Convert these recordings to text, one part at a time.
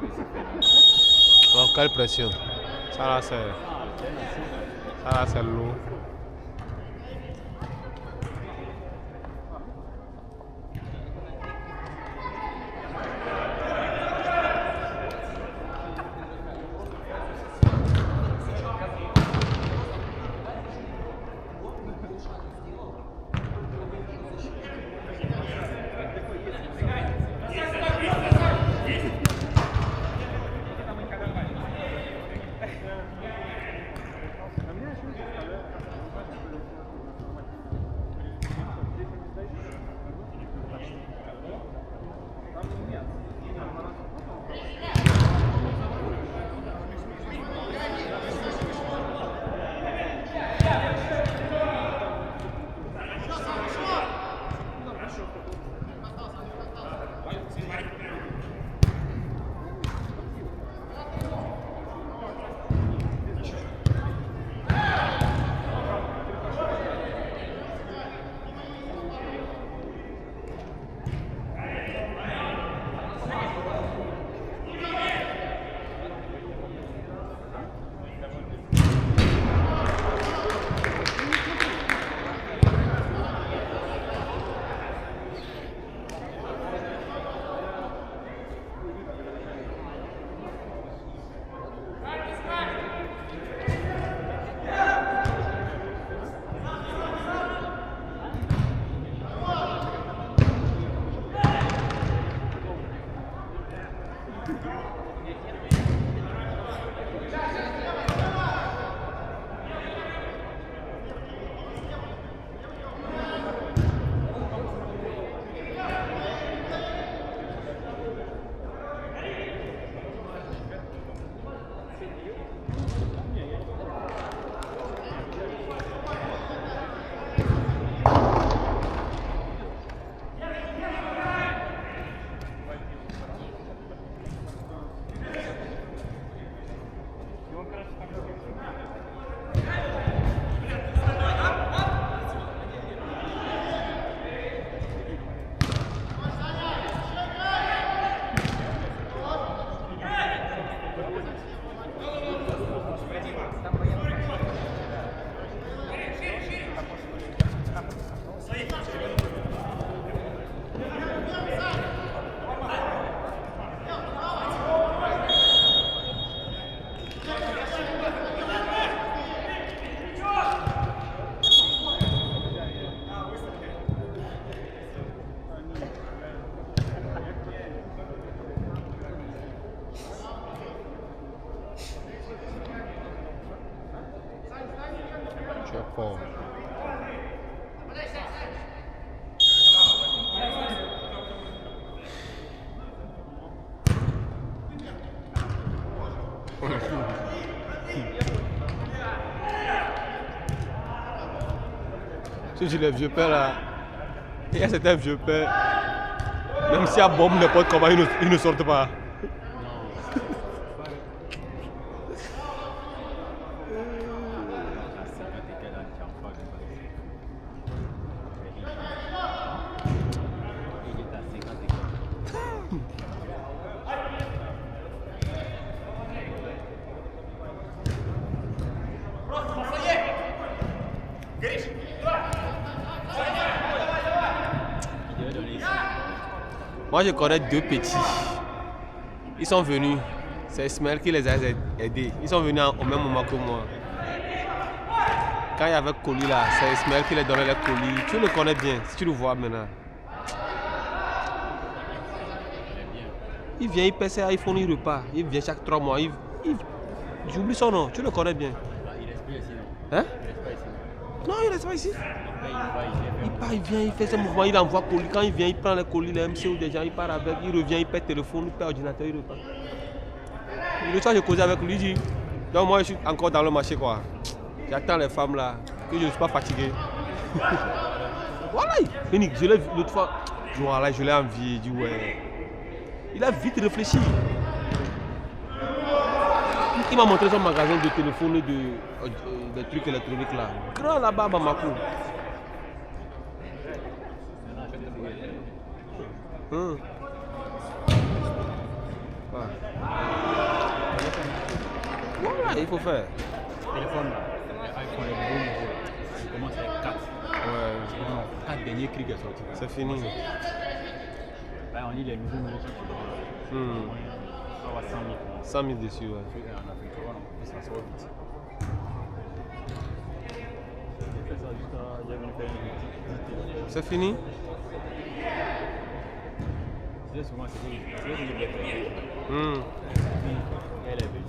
Oh, quelle pression. Ça là, c'est lourd. Tu es fort. Je dis les vieux pères là, il y a certains vieux pères, même s'il y a bombe n'importe comment, ils ne sortent pas. Moi je connais deux petits. Ils sont venus. C'est Ismaël qui les a aidés. Ils sont venus au même moment que moi. Quand il y avait colis là, c'est Ismaël qui les donnait les colis. Tu le connais bien, si tu le vois maintenant. Il vient, il paie ses iPhone, il repart. Il vient chaque 3 mois. J'oublie son nom, tu le connais bien. Il reste plus ici, non? Hein? Non, il reste pas ici. Il part, il vient, il fait ses mouvements, il envoie colis. Quand il vient, il prend les colis, les MCO des gens, il part avec, il revient, il paie téléphone, il paie ordinateur, il repart. Le soir, je causais avec lui, il dit, donc moi je suis encore dans le marché quoi. J'attends les femmes là, que je ne suis pas fatigué. Voilà, Phoenix, je l'ai vu l'autre fois. Voilà, je l'ai envié, il dit ouais. Il a vite réfléchi. Il m'a montré son magasin de téléphone et de trucs électroniques là. Grand là-bas à Bamako. Ouais. Ah, il faut faire. Téléphone là, iPhone, le nouveau modèle, il commence avec 4. Ouais. Non, 4 derniers cris qui sont sortis. C'est fini. Là, on dit les nouveaux modèles qui sont on va avoir 100 000. 100 000 dessus, ouais. En Afrique, voilà, ça sort vite. J'ai fait ça jusqu'à. J'ai venu faire une petite. C'est fini? C'est souvent c'est que je l'ai fait. Elle est belle.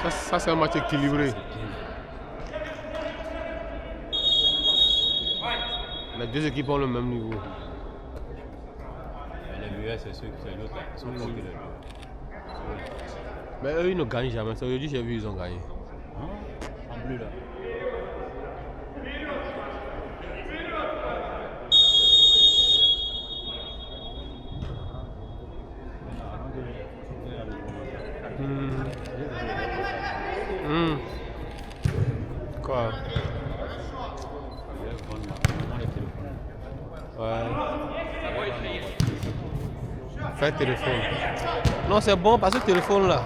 Ça c'est un match équilibré. Les deux équipes ont le même niveau. Les meilleurs, c'est ceux qui sont l'autre là. Ils sont forts que les deux. Mais eux, ils ne gagnent jamais. Aujourd'hui, j'ai vu, ils ont gagné. En bleu là. Quoi? Ouais. Fais téléphone. Non, c'est bon parce que le téléphone là.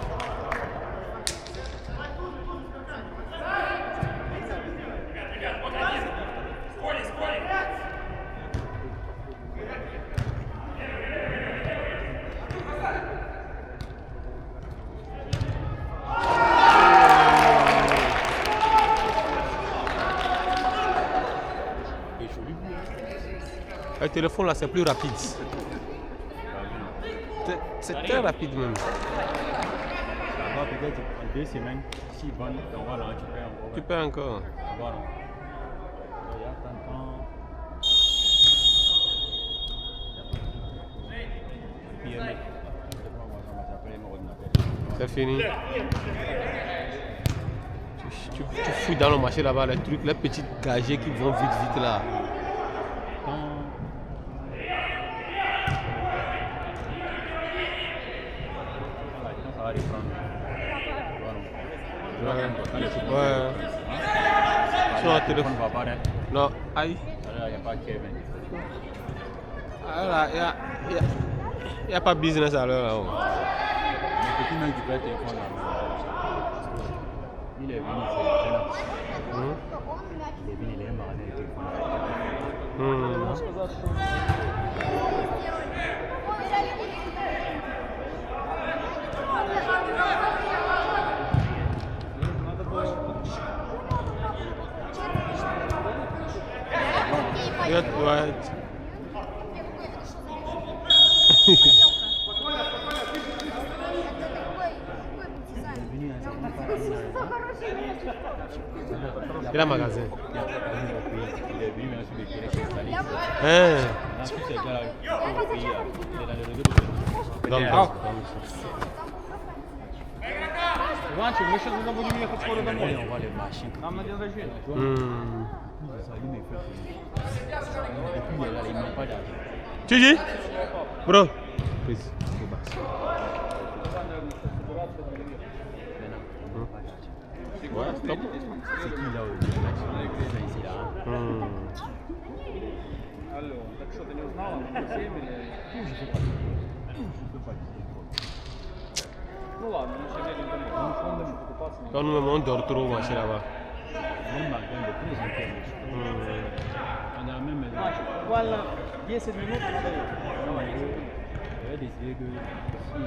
Le téléphone là c'est plus rapide. C'est très rapide même. Là-bas peut-être en 2 semaines, si bon, on va là, tu peux encore. Voilà. Il y a tant de temps. C'est fini. Tu fouilles dans le marché là-bas les trucs, les petits gagés qui vont vite là. Ouais. Sur un téléphone. Non, aïe. Il n'y a pas Kevin. Il n'y a pas business à l'heure là-haut. Le petit mec qui prête le téléphone là. Il est venu, il est venu, il est marré le téléphone. Ouais. Il a un magasin. Il est venu sur les pieds, il est installé. Dans tous ces gars, il est dans le réseau de on voit les machines. Gigi, bro, please go back. Ouais, stop. C'est qui là ici là? Allora, perciò te ne insieme. Je fais pas. Quand nous-mêmes on dort trop, marcher là-bas. On a même. Voilà, bien cette minute. J'avais décidé que si mon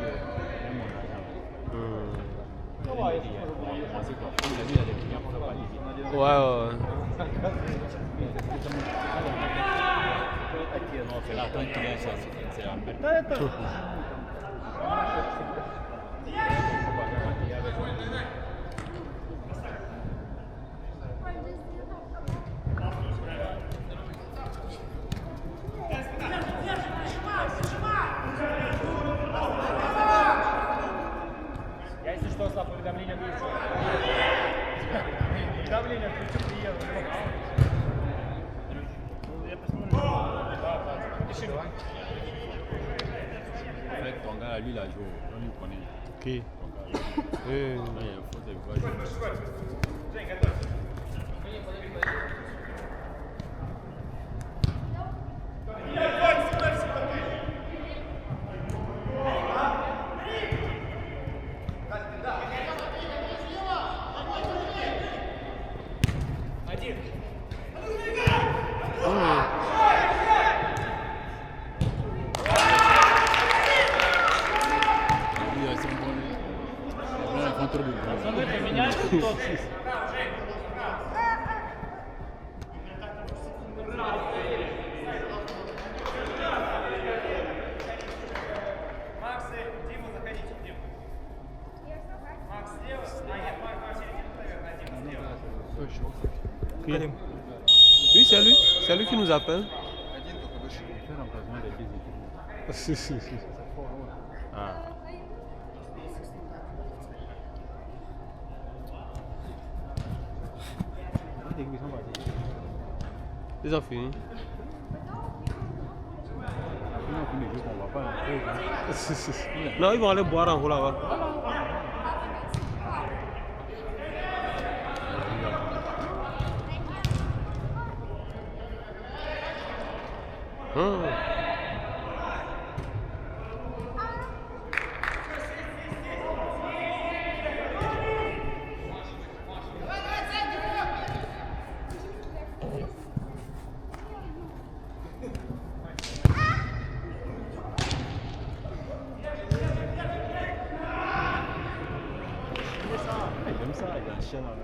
ton gars, lui, il a joué. On lui connaît. Qui? Oui, c'est lui qui nous appelle. Ah. Ils ont fini. Non, ils vont aller boire en haut là-bas.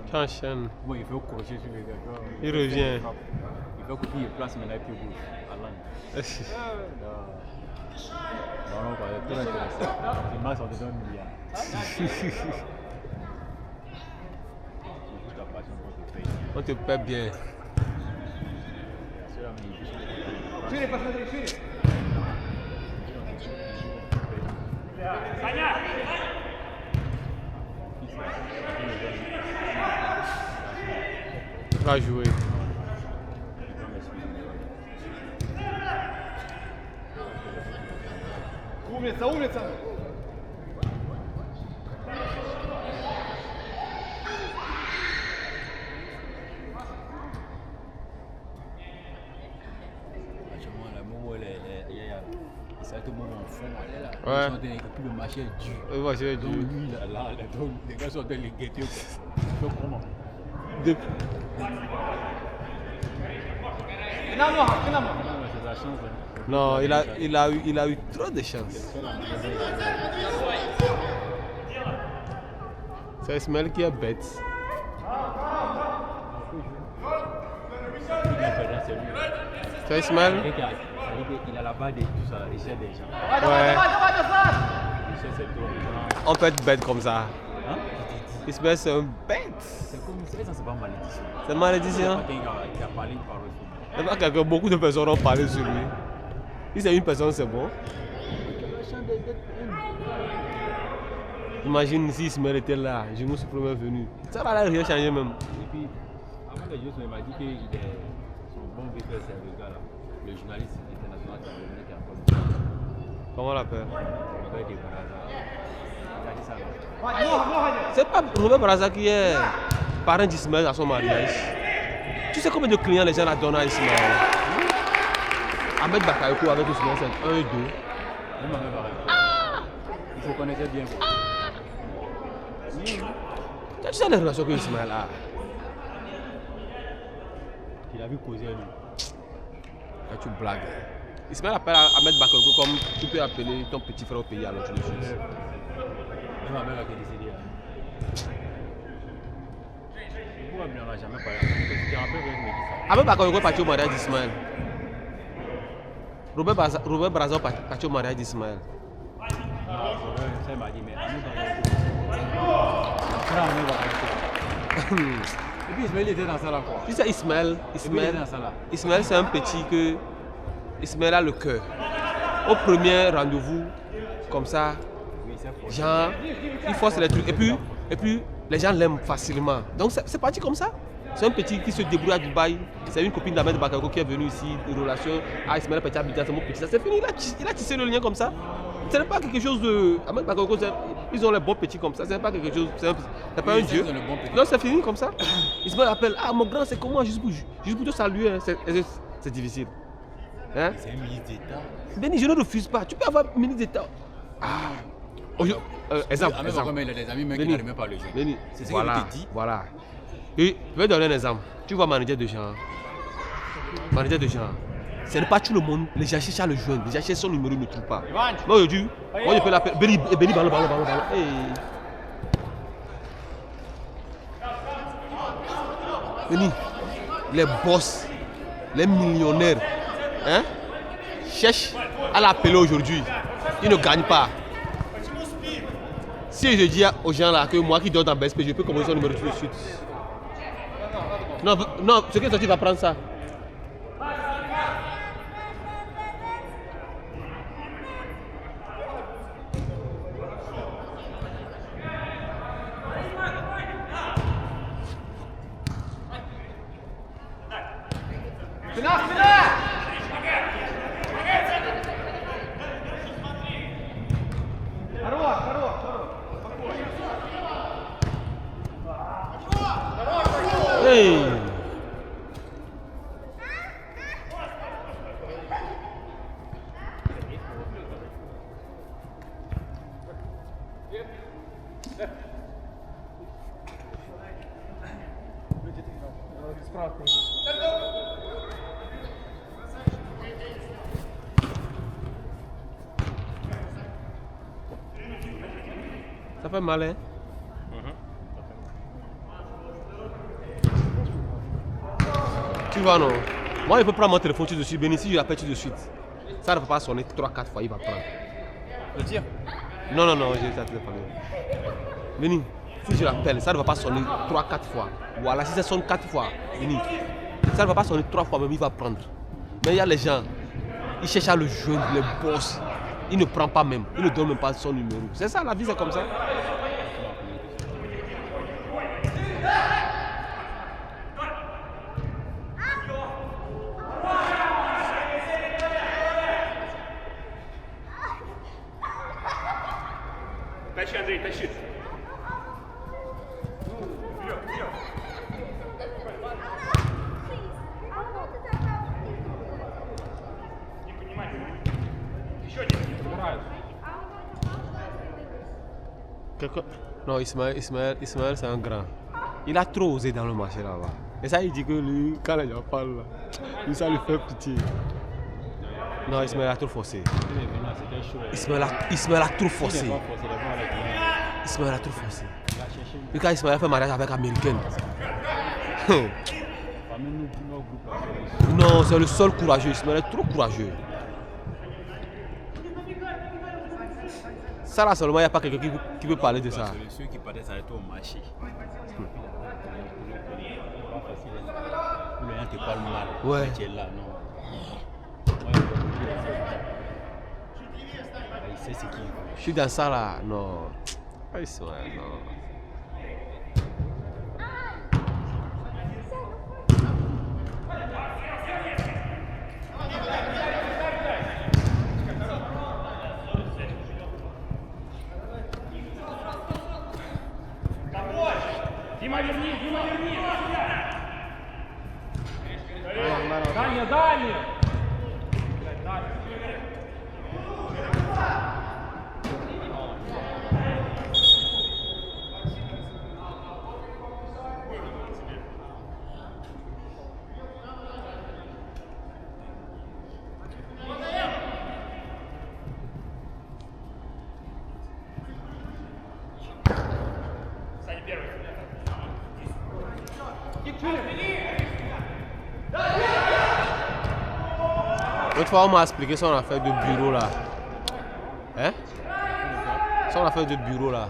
Tu enchaînes. Bon, il faut crocher sur les gars. Il revient. Il faut couper les places, mais là, il peut bouger. Non, non, c'est très intéressant. Les masses sont déjà milliards. On te paie bien. Va jouer. Умница! Ça tout le monde en fond, ouais. Le marché est dur. Le marché est dur. Donc lui, là, les gars sont les guettés. Donc comment Depuis. C'est sa chance. Non, il a eu trop de chance. C'est Ismaël qui est bête. C'est Ismaël. Il a la barre de tout ça, il sait déjà. Ouais. Il sait c'est tout. On peut être bête comme ça. Hein? Ismaël c'est un bête. C'est comme ça, c'est pas malédiction. C'est malédiction. Il a parlé par le c'est pas que beaucoup de personnes ont parlé sur lui. Si c'est une personne, c'est bon. Imagine si Ismaël était là, je me suis premier venu. Ça va rien changer même. Et puis, avant que je m'a dit que son bon véhicule, c'est le gars là, le journaliste international qui a appelé. Comment on l'appelle? Robert de Baraza. C'est pas Robert Baraza qui est parrain d'Ismaël à son mariage. Tu sais combien de clients les gens la donnent à Ismaël? Ahmed Bakayoko avec Ismaël, c'est 1 et 2. Il se connaissait bien. Tu sais les relations que Ismaël a. Il a vu causer à lui. Quand tu blagues. Ismaël appelle Ahmed Bakayoko comme tu peux appeler ton petit frère au pays à l'autre de suite. Même ma mère qui est décédée. Pourquoi on n'en a jamais parlé? Tu te rappelles quand il me dit ça? Ahmed Bakayoko est parti au mariage d'Ismaël. Robert Brazza est parti au mariage d'Ismaël. Non, ça il m'a dit, mais Ahmed Bakayoko. Et puis Ismaël était dans ça là quoi. Tu sais Ismaël c'est un petit que Ismaël a le cœur. Au premier rendez-vous, comme ça, genre, il force les trucs. Et puis les gens l'aiment facilement. Donc c'est parti comme ça. C'est un petit qui se débrouille à Dubaï. C'est une copine d'Ahmed Bakayoko qui est venue ici, une relation. Ah, Ismaël Petit habitant, c'est mon petit. Ça c'est fini, il a tissé le lien comme ça. Ce n'est pas quelque chose de. Ahmed Bakayoko, ils ont les bons petits comme ça. Ce n'est pas quelque chose. C'est pas un dieu. Non, c'est fini comme ça. Ismaël appelle. Ah, mon grand, c'est comment juste pour te saluer. Hein. C'est difficile. Hein? C'est un ministre d'État. Béni, je ne refuse pas. Tu peux avoir un ministre d'État. Ah. Exemple. Il a des amis mais qui n'arrivent même pas à le jouer. C'est ce qu'il te dit. Voilà. Et je vais donner un exemple. Tu vois manager de gens. Ce n'est pas tout le monde. Les gens cherchent à le joindre. Les gens cherchent son numéro, ils ne trouvent pas. Moi, aujourd'hui, je peux l'appeler. Béni, ballon. Béni, les boss, les millionnaires, hein, cherchent à l'appeler aujourd'hui. Ils ne gagnent pas. Si je dis aux gens là que moi qui dors dans BSP, je peux commencer son numéro tout de suite. Non, ce que tu vas prendre ça. Hey. Ça fait mal, hein? Tu vois, non? Moi, je peux prendre mon téléphone tout de suite. Béni, si je l'appelle tout de suite, ça ne peut pas sonner 3-4 fois, il va prendre. Le tir? Non, j'ai été à téléphone. Béni, si je l'appelle, ça ne va pas sonner 3-4 fois. Voilà, si ça sonne 4 fois, Béni, ça ne va pas sonner 3 fois, même il va prendre. Mais il y a les gens, ils cherchent à le joindre, les boss. Il ne prend pas même, il ne donne même pas son numéro. C'est ça, la vie, c'est comme ça. Тащи, Андрей, тащи. Не понимаю. Еще один. Non, Ismaël, c'est un grand. Il a trop osé dans le marché là-bas. Et ça, il dit que lui, quand les gens parlent, lui, ça lui fait pitié. Non, Ismaël a trop forcé. Ismaël a trop forcé. Ismaël a trop forcé. Et quand Ismaël a fait mariage avec Américaine. Non, c'est le seul courageux. Ismaël est trop courageux. Ça là seulement, il n'y a pas quelqu'un qui peut parler de ça. Ceux qui partaient s'arrêter au marché. Le gens te parle mal. Ouais. Tu es là, non. Il sait ce qu'il veut. Je suis dans ça là, non. Ah, Ismaël, non. Дима, верни! Даня, дальше! L'autre fois, on m'a expliqué son affaire de bureau là. Hein? Son affaire de bureau là.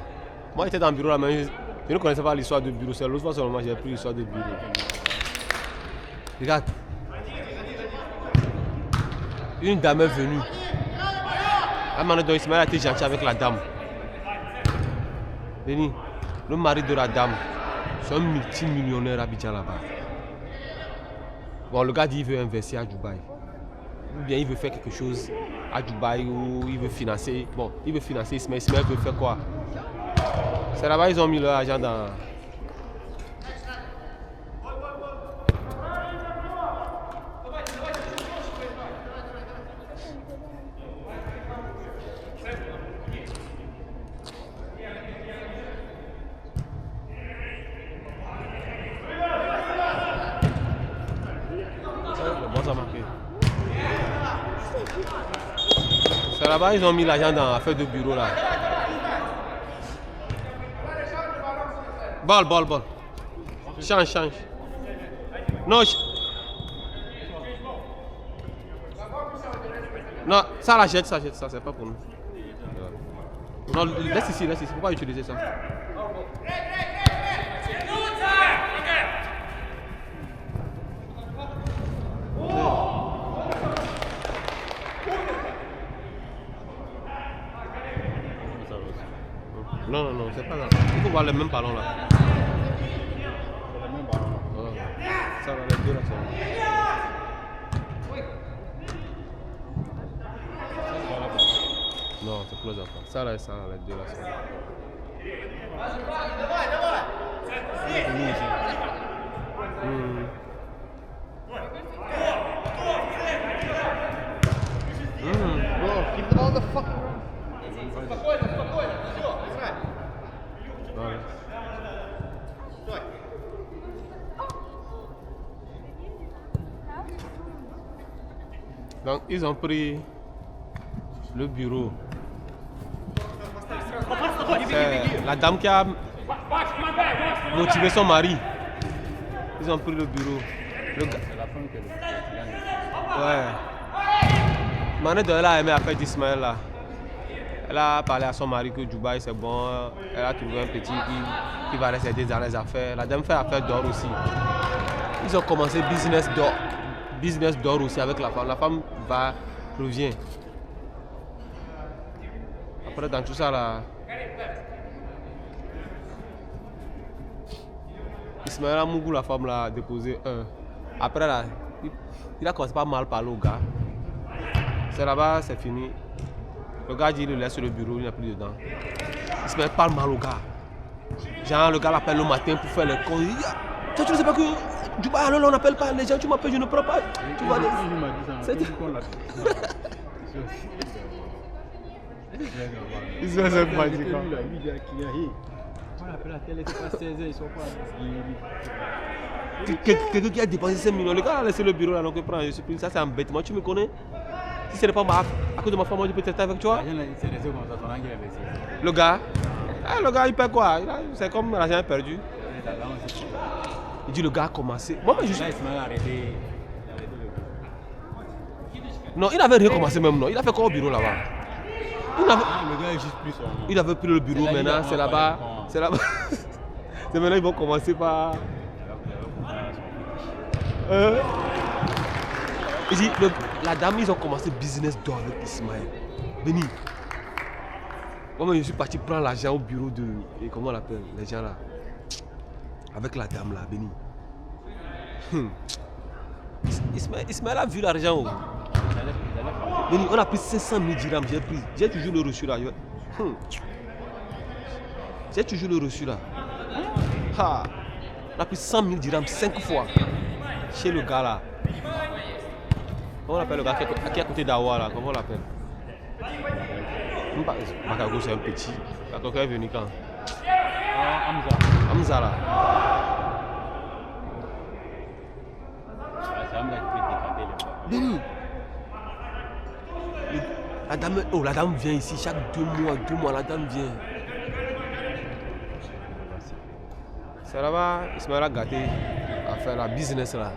Moi, j'étais dans le bureau là, mais je ne connaissais pas l'histoire de bureau. C'est l'autre fois seulement j'ai pris l'histoire de bureau. Regarde. Une dame est venue. À un moment donné, Ismaël a été gentil avec la dame. Béni, le mari de la dame, c'est un multimillionnaire à Abidjan là-bas. Bon, le gars dit qu'il veut investir à Dubaï. Ou bien il veut faire quelque chose à Dubaï ou il veut financer. Bon, il veut financer Ismaël. Ismaël veut faire quoi? C'est là-bas ils ont mis leur argent dans... C'est là-bas ils ont mis l'argent dans l'affaire de bureau là. Ball. Change. Non. Non, ça la jette, ça, c'est pas pour nous. Non, laisse ici, faut pas utiliser ça. Non, c'est pas là. Il faut voir le même ballon là. C'est le même ballon. Ça va, les deux là, non, c'est plus enfant. Ça là, les deux là, Bro, keep the ball the fuck around. Donc ils ont pris le bureau. C'est la dame qui a motivé son mari. Ils ont pris le bureau. Le gars. C'est la femme que le Ouais. Manette elle a aimé la fête d'Ismaël là. Elle a parlé à son mari que Dubaï c'est bon. Elle a trouvé un petit qui va rester dans les affaires. La dame fait affaire d'or aussi. Ils ont commencé business d'or aussi avec la femme. La femme revient. Après dans tout ça là, Ismaël Amougou, la femme l'a déposé un. Après là, il a commencé pas mal parler au gars. C'est là-bas, c'est fini. Le gars dit il le laisse sur le bureau, il n'y a plus dedans. Ismaël parle mal au gars. Genre le gars l'appelle le matin pour faire les cons. Il dit, toi tu ne sais pas que Dubaï, alors on n'appelle pas les gens, tu m'appelles, je ne prends pas. Tu vas aller. Il se fait pas du tout. On appelle la télé, c'est pas 16 heures, ils sont pas. Quelqu'un qui a dépensé 5 millions, le gars a laissé le bureau là, donc il prend, je suis pris, ça c'est un bêtement, tu me connais? Si ce n'est pas à cause de ma femme, moi je peux traiter avec toi. Le gars, il perd quoi? C'est comme l'argent est perdu. Il dit le gars a commencé. Moi, je suis... Non, il n'avait rien commencé même, non. Il a fait quoi au bureau là-bas? Le gars est juste plus son nom. Il avait pris le bureau maintenant, c'est là-bas. C'est là-bas. C'est maintenant ils vont commencer par... Il dit, la dame, ils ont commencé business d'or avec Ismaël. Béni. Moi, je suis parti prendre l'argent au bureau de... Et comment on l'appelle? Les gens là. Avec la dame là, Béni. Ismaël a vu l'argent. Béni, on a pris 500 000 dirhams, j'ai toujours le reçu là. J'ai toujours le reçu là. On a pris 100 000 dirhams 5 fois. Chez le gars là. Comment on appelle le gars qui est à côté d'Awa là? Comment on l'appelle? Bakago c'est un petit. Bakago est venu quand? Hamza là. C'est Hamza qui fait décanter les Béni. La dame vient ici chaque 2 mois, la dame vient. C'est là-bas, Ismaël a gâté à faire la business là.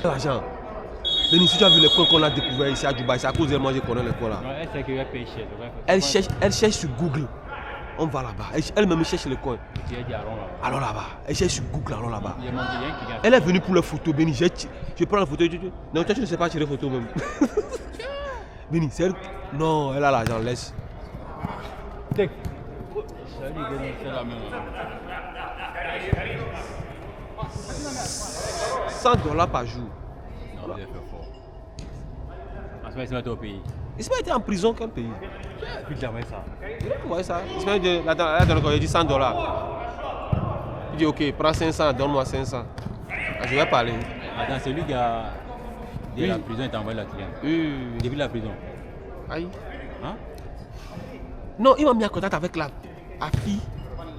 L'argent. Denis, si tu as vu les coins qu'on a découvert ici à Dubaï, c'est à cause d'elle, moi je connais les coins là. Non, elle sait qu'elle paye cher. Elle cherche sur Google. On va là-bas. Elle-même cherche les coins. Tu as dit allons là-bas. Allons là-bas. Elle cherche sur Google, allons là-bas. Il y a mon client qui gagne. Elle est venue pour les photos, Béni. Je prends la photo. Non, toi tu ne sais pas tirer photo même. Béni, c'est elle. Non, elle a l'argent, laisse. Tek. C'est la même. $100 par jour. Non, vous avez fait fort. En ce moment, il se met au pays. Ismaël était en prison, quel pays? Puis il avait ça. Ouais, ça. Ismaël dit, il a dit $100. Il dit, ok, prends 500, donne-moi 500. Ah, je vais parler. Attends, c'est lui qui a. Dès Oui. la prison, il t'a envoyé la cliente. Oui. Depuis la prison. Aïe. Hein? Non, il m'a mis en contact avec la fille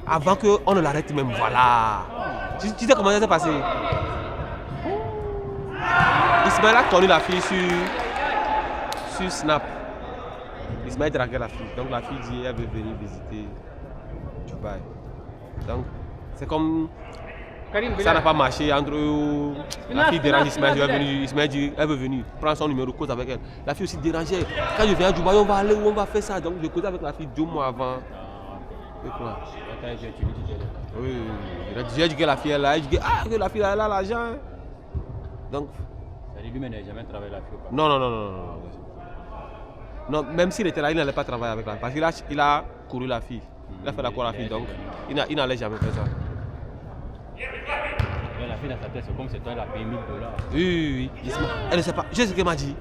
avant qu'on ne l'arrête même. Voilà. Tu sais comment ça s'est passé? Ismaël a connu la fille sur Snap. Ismaël draguait la fille. Donc la fille dit elle veut venir visiter Dubaï. Donc c'est comme ça n'a pas marché entre eux. La fille dérange Ismaël, je vais venir. Ismaël dit elle veut venir. Prends son numéro, cause avec elle. La fille aussi dérangeait. Quand je viens à Dubaï, on va aller où on va faire ça. Donc je causais avec la fille 2 mois avant. Et quoi? Oui, j'ai dit que la fille est là. Il dit que la fille elle a l'argent. Donc. Lui-même n'a jamais travaillé la fille ou pas? Non. Non, même s'il était là, il n'allait pas travailler avec la fille. Parce qu'il a couru la fille. Il a fait la cour à la fille, donc il n'allait jamais faire ça. Mais la fille dans sa tête, c'est comme si toi, elle a payé $1000. Oui. Elle ne sait pas. Je sais ce qu'elle m'a dit.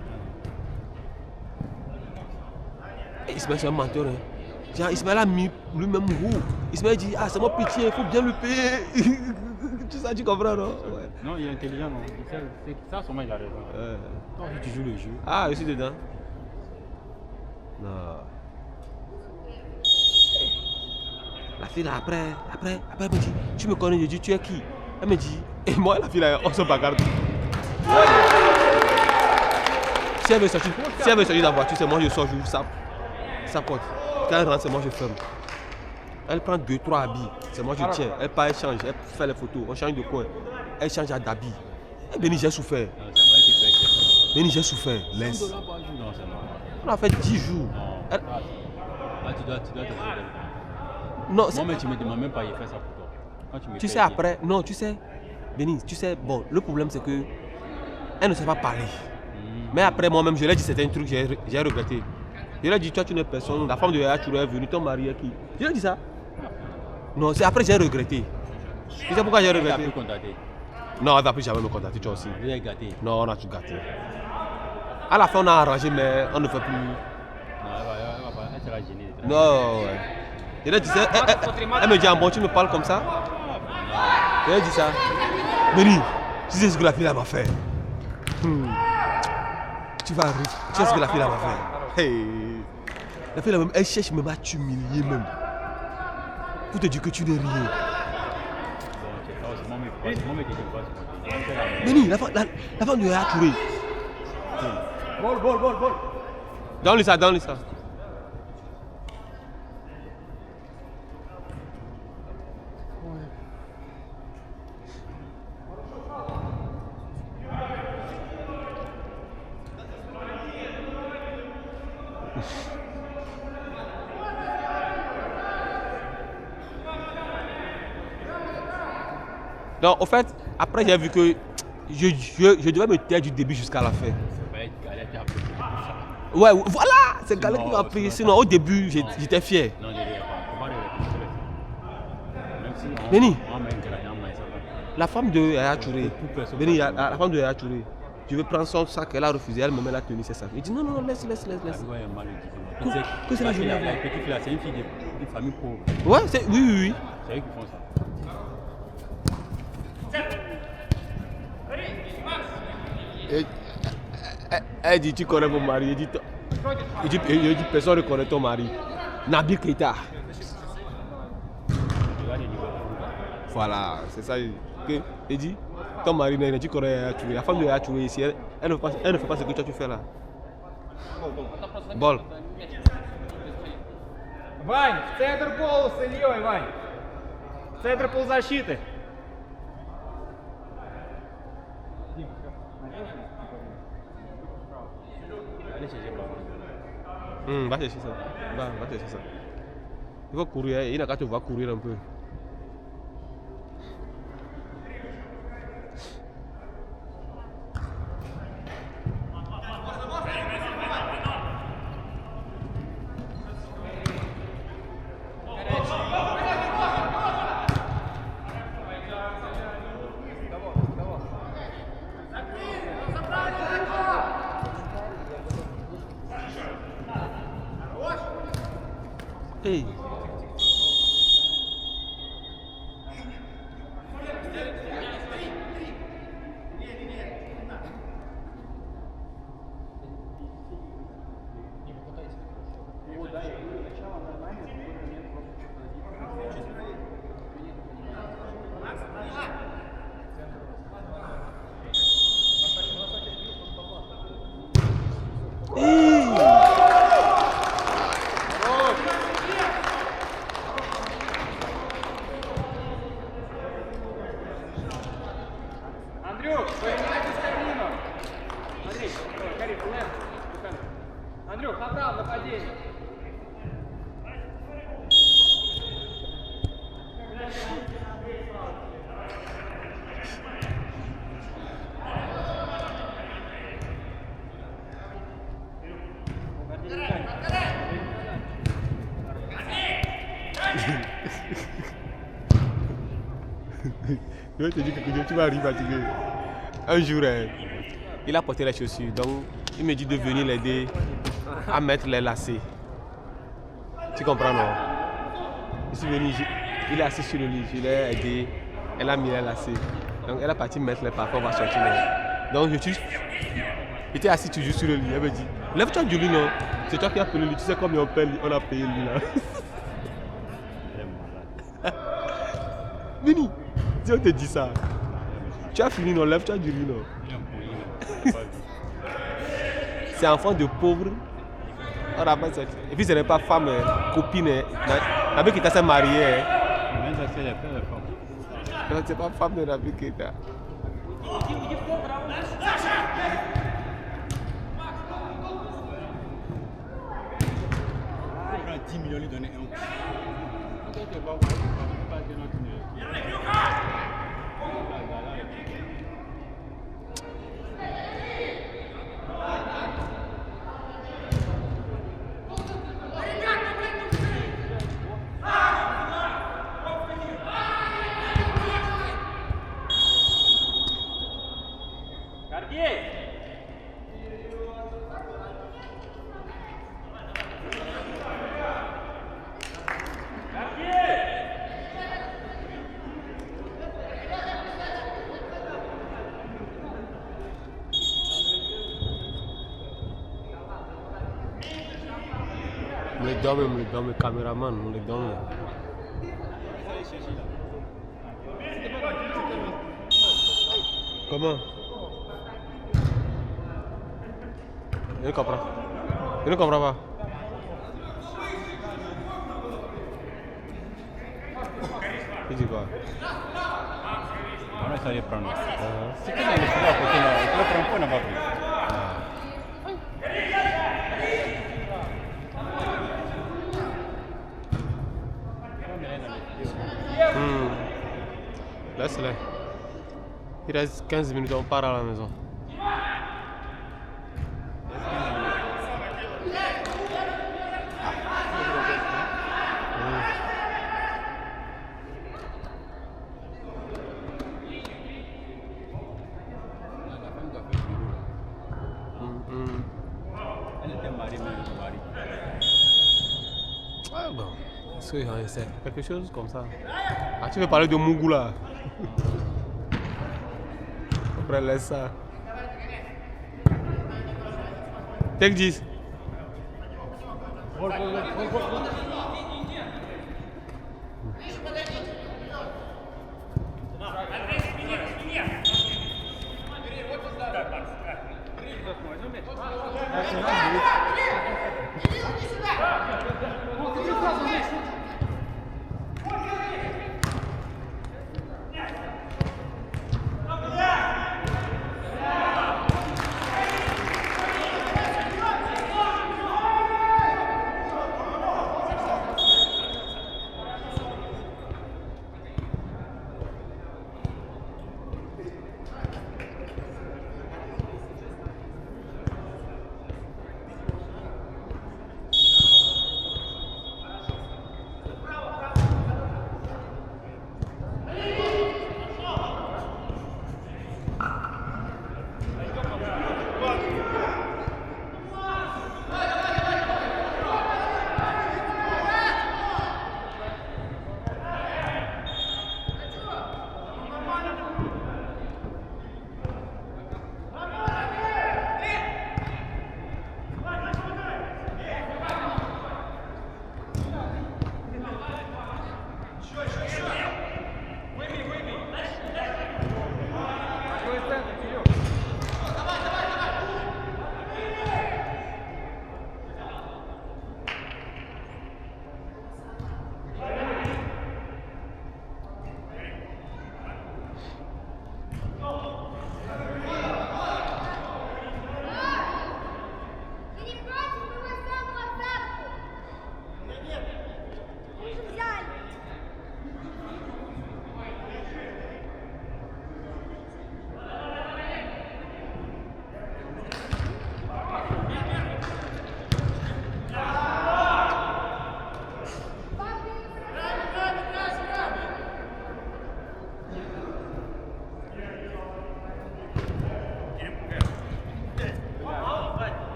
Ismaël, c'est un menteur. Hein. Ismaël a mis lui-même roux. Ismaël dit, ah, c'est mon pitié, il faut bien le payer. Tout ça, tu comprends, non? Ouais. Non, il est intelligent, non? C'est ça, sûrement, il a raison. Toi, tu joues le jeu. Ah, je suis dedans. Non. La fille là, après, elle me dit, tu me connais, je dis, tu es qui? Elle me dit, et moi, la fille là, on se bagarre. Si elle veut sortir dans la voiture, c'est moi, je sors, j'ouvre sa porte. Quand elle rentre, c'est moi, je ferme. Elle prend 2-3 habits, c'est moi, je tiens. Elle part, elle change, elle fait les photos, on change de coin. Elle change d'habit. Béni, j'ai souffert. Non, c'est vrai qu'il fait ça. Béni, j'ai souffert. Laisse. $100 par jour, non, c'est normal. On a fait 10 jours. Non. Elle- Là, tu dois te faire. Non, Moi, mais tu me demandes même pas, il fait ça pour toi. Quand tu me tu fais sais, dire, après, non, tu sais, Béni, tu sais, bon, le problème c'est que elle ne sait pas parler. Mais après, moi-même, je lui ai dit certains trucs, j'ai regretté. Je lui ai dit, toi, tu n'es personne, la femme de Yaya Touré est venue, ton mari est qui? Je lui ai dit ça. Non, c'est après, j'ai regretté. Tu sais pourquoi j'ai elle a regretté? pu contacter. Non, elle ne va plus jamais me contacter, toi aussi. Elle est gâtée. Non, on a tout gâté. À la fin, on a arrangé, mais on ne fait plus. Non, elle sera gênée. Non, ouais. Je lui ai dit ça. Elle me dit, ah bon, tu me parles comme ça? Je lui ai dit ça. Béni, tu sais ce que la fille là m'a fait? Tu vas arriver. Tu sais ce que la fille là m'a fait? Hey. La fille là même, elle cherche même à t'humilier même. Pour te dire que tu n'es rien. Béni, la femme de Yaya Touré. Bol. Donne-lui ça. Donc, au fait, après, j'ai vu que je devais me taire du début jusqu'à la fin. Ouais, voilà, c'est Galette qui m'a pris. Sinon, au début, j'étais fier. Non, je ne pas. Béni, la femme de Yaya Touré, Béni, la femme de Yaya Touré, je vais prendre son sac, elle a refusé, elle me met la tenue, c'est ça. Il dit non, laisse. Que c'est la journée. La petite fille là, c'est une fille de famille pauvre. Ouais, oui. C'est eux qui font ça. Elle dit tu connais mon mari. Il dit personne ne connaît ton mari. Nabi Keita. Voilà, c'est ça. Il dit ton mari, tu connais Yaya Touré. La femme de Yaya Touré ici, elle ne fait pas ce que toi tu fais là. Bol. Вань, в центр полу с Ильей, Вань. В центр полузащиты. chercher par Va chercher ça. Va chercher ça. Il faut courir, il n'a qu'à te voir courir un peu. Hey. Андрюх, поменяйтесь с Карином. Смотри, Карин, Андрюх, направо нападение. Je vais te dire quelque chose, tu vas arriver à dire. Un jour, il a porté les chaussures, donc il me dit de venir l'aider à mettre les lacets. Tu comprends, non? Je suis venu, il est assis sur le lit, je l'ai aidé, elle a mis les lacets. Donc elle a parti mettre les parfums, on va sortir. Donc j'étais assis toujours sur le lit, elle me dit, lève-toi du lit, non? C'est toi qui as payé le lit, tu sais combien on a payé le lit là. Vini, si on te dit ça, tu as fini, non? Lève-toi du lit, non? C'est enfant de pauvre. On a pas sorti. Et puis ce n'est pas femme, copine. Nabi Keita s'est mariée. C'est pas femme de Nabi Keita. On prend 10 millions, lui donner 1. Le caméraman, le donne. Comment? Je ne comprends. Je ne comprends pas. Tu dis quoi? On va essayer de prendre. C'est que dans le fil à côté là, tu le prends pas, on n'a pas pris. Laisse-les. Il reste 15 minutes, on part à la maison. Elle était mariée, mais elle est mariée. Ah bon, c'est quelque chose comme ça. Ah, tu veux parler de Mougou là? Après, laisse ça. Take 10.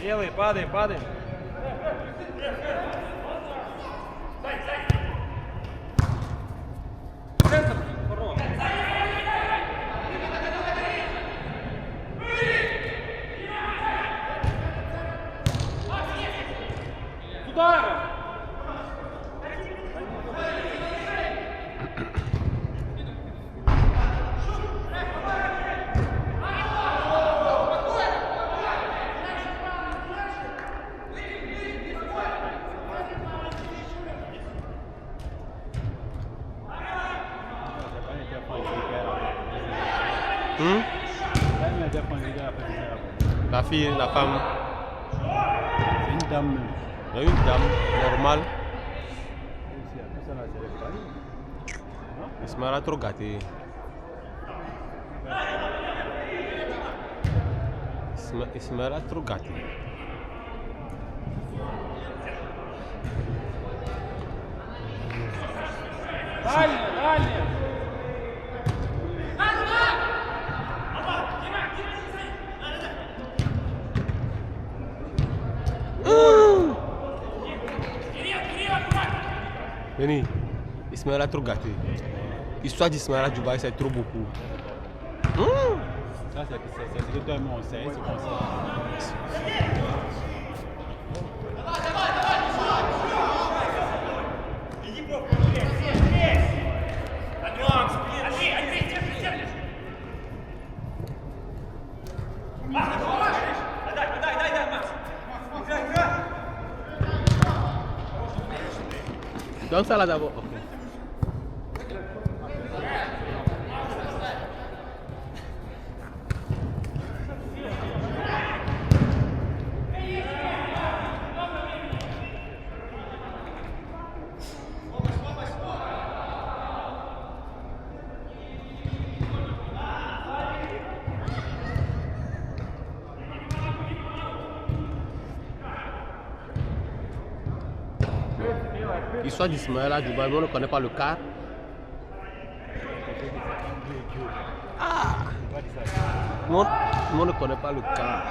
Ele, padem. Удара! La fille, la femme. C'est une dame même. Il y a une dame normale. Ismaël a trop gâté. Ismaël a trop gâté. Дальше! Denis, Ismaël a trop gâté. L'histoire d'Ismaël à Dubaï, c'est trop beaucoup. Ça, c'est ce que toi et moi on sait, c'est comme ça. Donc ça là d'abord. Ok. L'histoire d'Ismaël à Dubaï, on ne connaît pas le quart. On ne connaît pas le quart.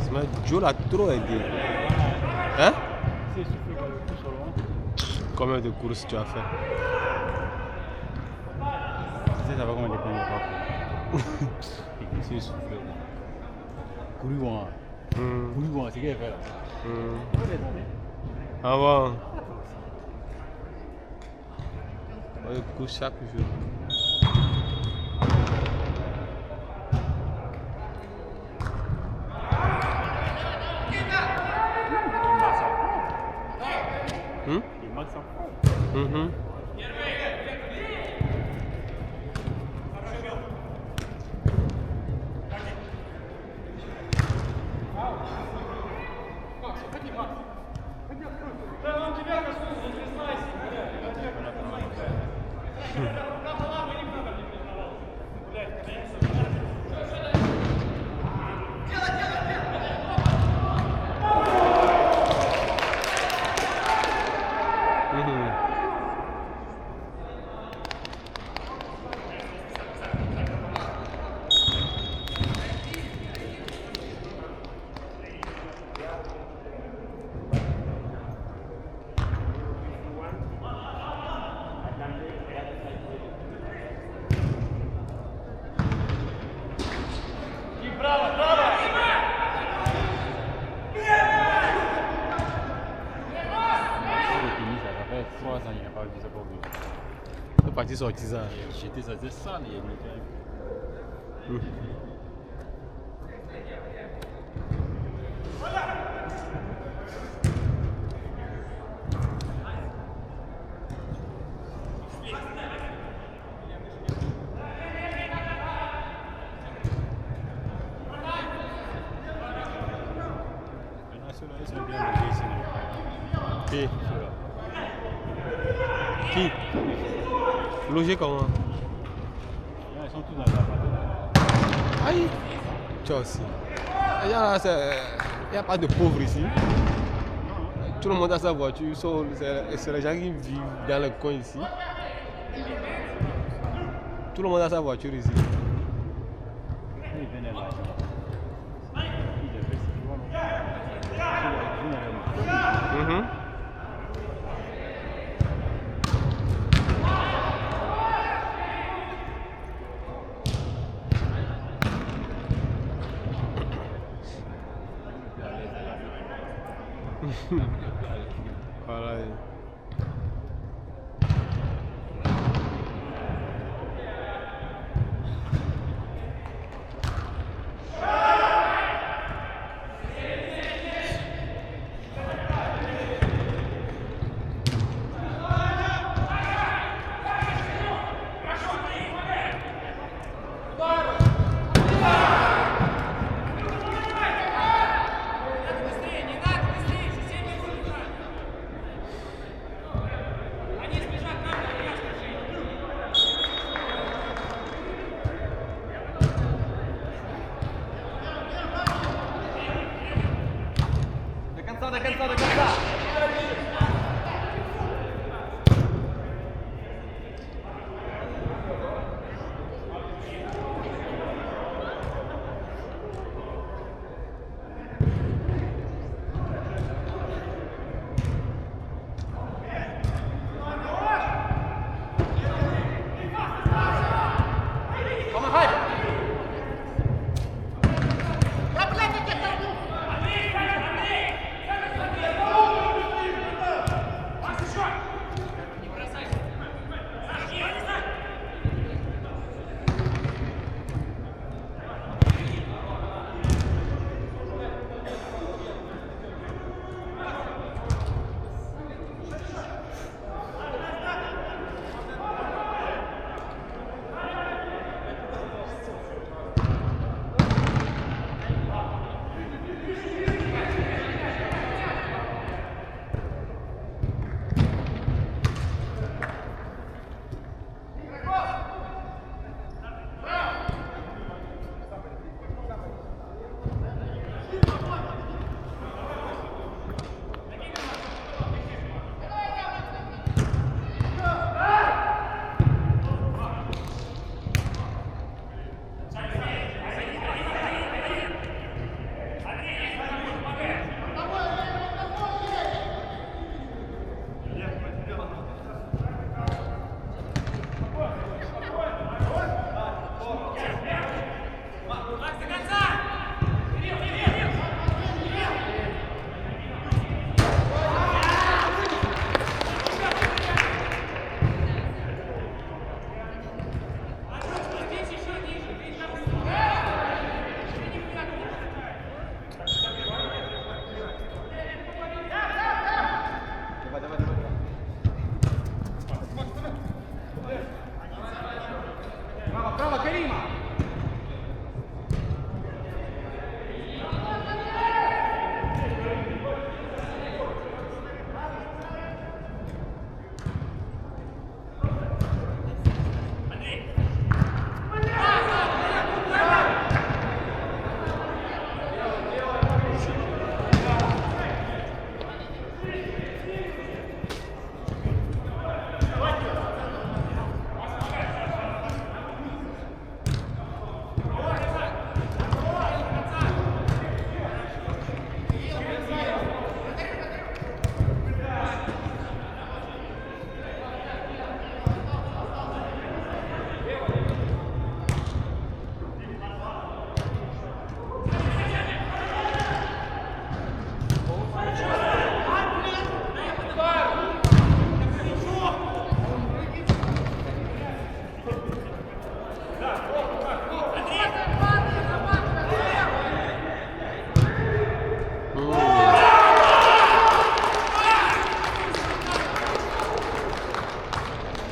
Ismaël, Joe l'a trop aidé. Hein? Combien de courses tu as fait? Ça va comment dépendre de pas. C'est soufflé. Courir, c'est qu'il fait là. Ah bon? On court chaque jour. Il marque ça. C'est parti sortir ça. J'étais ça, c'est ça, il y a une Qui? Logé comment? Ils sont tous dans la Aïe! Tu aussi. Il n'y a pas de pauvres ici. Tout le monde a sa voiture, c'est les gens qui vivent dans le coin ici. Tout le monde a sa voiture ici. Il venait là. Il avait Voilà.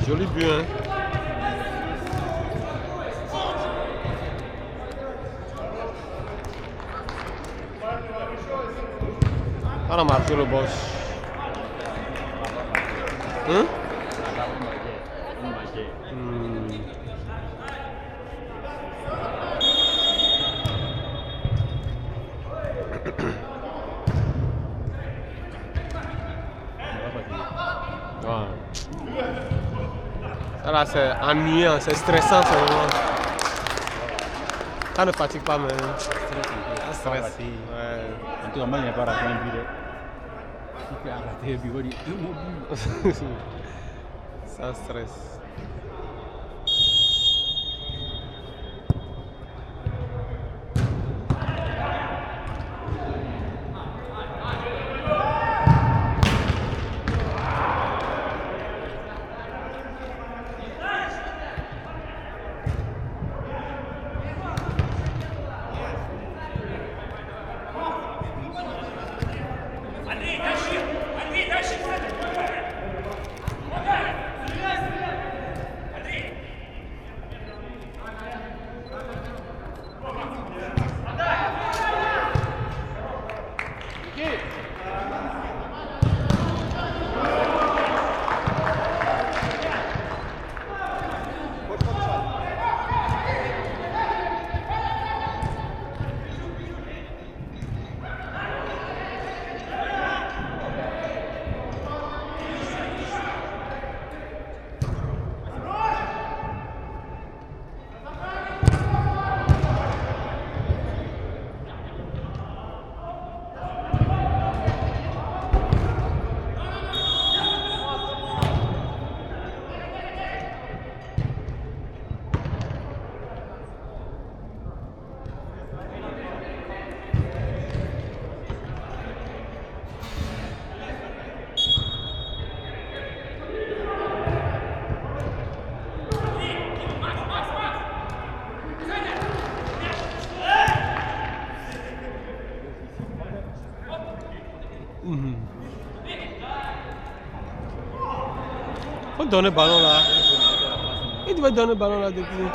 Joli but, hein. On a marqué le boss. Hein? Ouais. Ça là, c'est ennuyant, c'est stressant seulement. Ça ne fatigue pas, mais ça stresse. En tout cas, moi, il n'y a pas raté un but. Si tu as raté un but, on dit un but. Ça stresse. Андрей, тащи! Faut donner le ballon là. Il devait donner le ballon là depuis.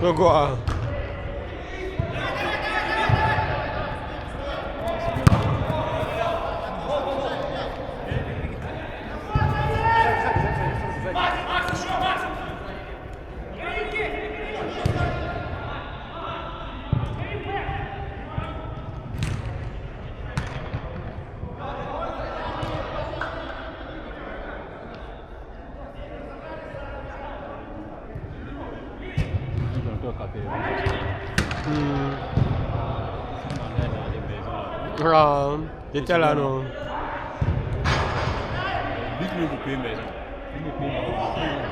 Pourquoi? Ah, j'étais là, non.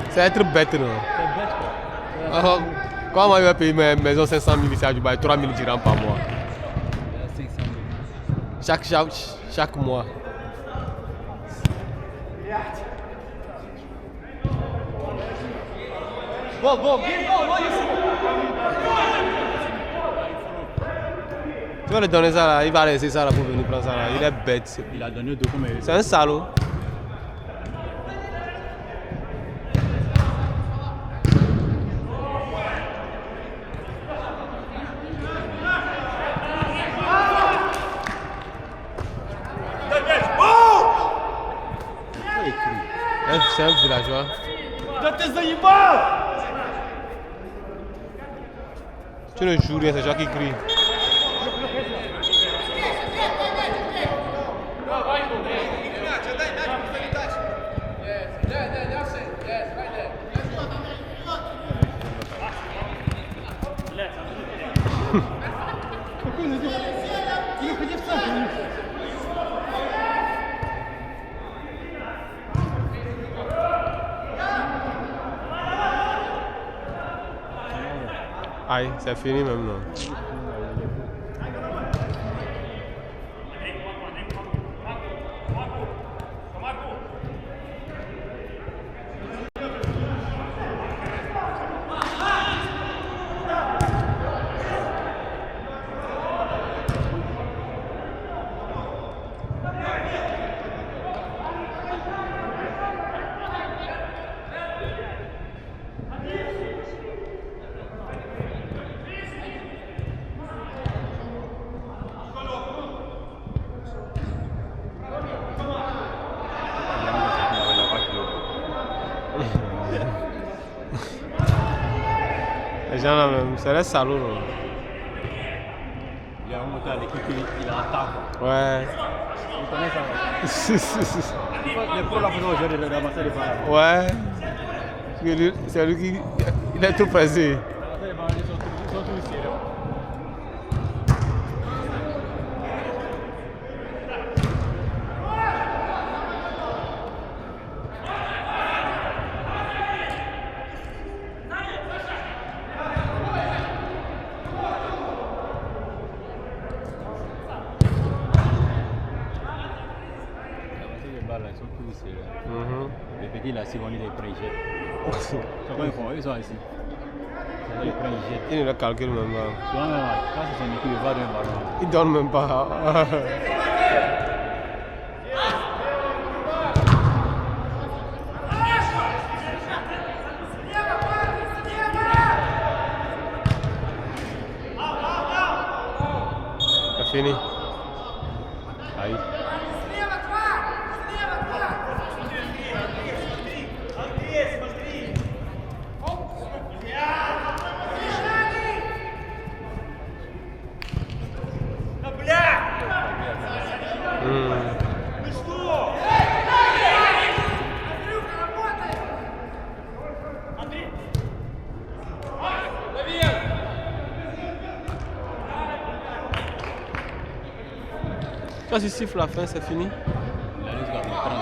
C'est être bête, non? Ah, comment il va payer ma maison 500 000 ici à Dubaï, 3 000 dirhams par mois? Chaque mois. Tu vas lui donner ça là, il va laisser ça là pour venir prendre ça là. Il est bête. Il a donné 2 combien? C'est un salaud. C'est un villageois. Tu ne joues rien, c'est toi qui crie. Aïe, c'est fini même non. Les gens là même, c'est les salauds. Non? Il y a un moteur à l'équipe, il a un table. Ouais. Vous connaissez ça? Les pros là, vous avez de ramasser les balles. Ouais. C'est lui qui. Il est tout pressé. Ramasser les balles, ils sont tous sérieux. Les petits là, si on les prend, ils jettent. Comment ils font? Ils sont assis. Ils prennent, ils jettent. Il ne le calcule même pas. Souvent, quand c'est son équipe, il va d'un ballon. Il donne même pas. C'est fini. Aïe. Quand il siffle la fin, c'est fini. La liste va prendre.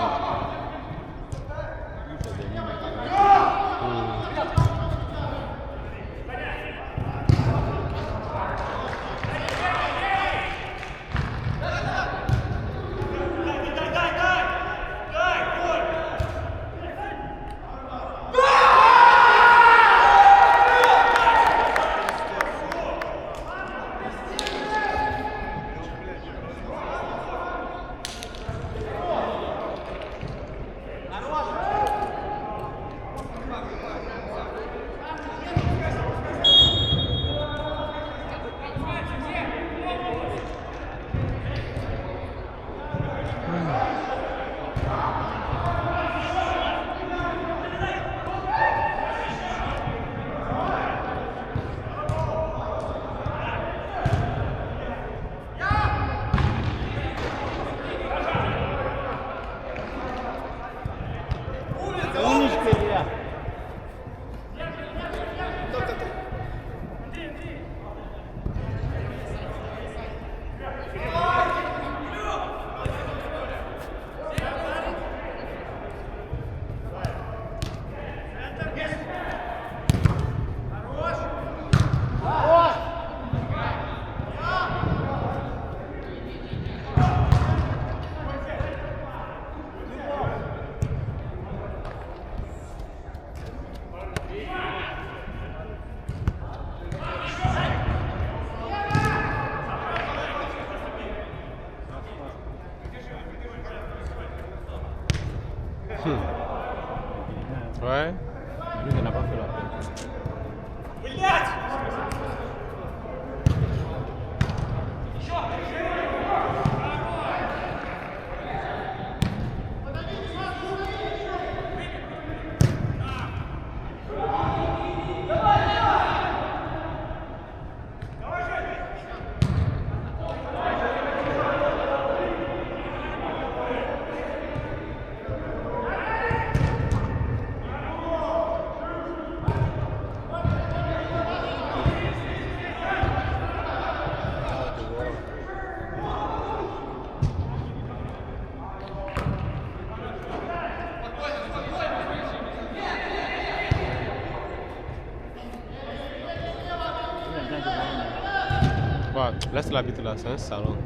Ouais, laisse l'habitude là, c'est un salon.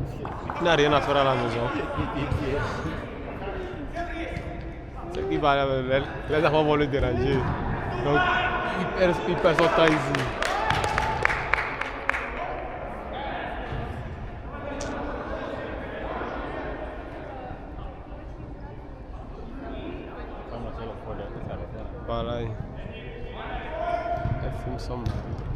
Il n'a rien à faire à la maison. C'est qu'il va, les enfants vont le déranger. Donc, il perd son temps ici. Voilà. Les films sont magnifiques.